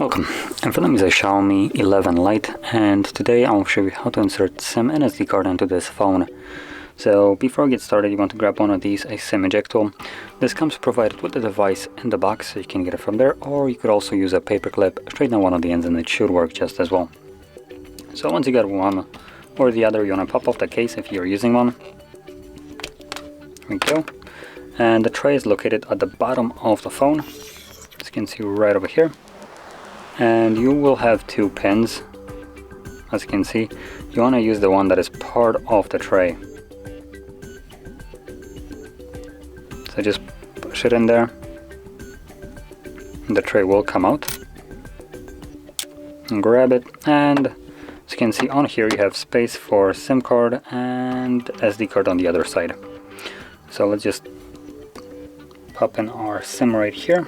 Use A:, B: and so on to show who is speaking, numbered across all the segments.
A: Welcome, in front of me is a Xiaomi 11 Lite, and today I'll show you how to insert SIM and SD card into this phone. So before we get started, you want to grab one of these, a SIM eject tool. This comes provided with the device in the box, so you can get it from there, or you could also use a paper clip, straighten out one of the ends and it should work just as well. So once you got one or the other, you want to pop off the case if you're using one. There we go. And the tray is located at the bottom of the phone, as you can see right over here. And you will have two pins, as you can see. You want to use the one that is part of the tray. So just push it in there, and the tray will come out. And grab it, and as you can see on here you have space for SIM card and SD card on the other side. So let's just pop in our SIM right here,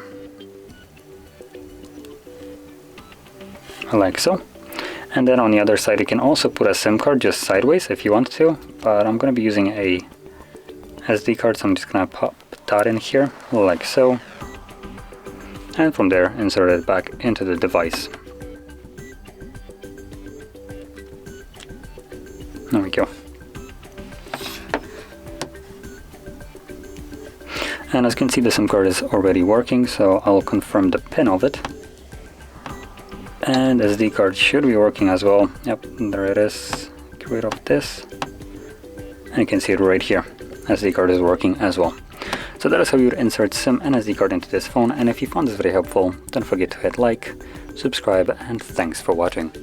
A: like so. And then on the other side you can also put a SIM card just sideways if you want to, but I'm going to be using a SD card, so I'm just going to pop that in here like so, and from there insert it back into the device. There we go. And as you can see, the SIM card is already working, so I'll confirm the pin of it. And SD card should be working as well. Yep, there it is. Get rid of this. And you can see it right here. SD card is working as well. So that is how you would insert SIM and SD card into this phone. And if you found this very helpful, don't forget to hit like, subscribe, and thanks for watching.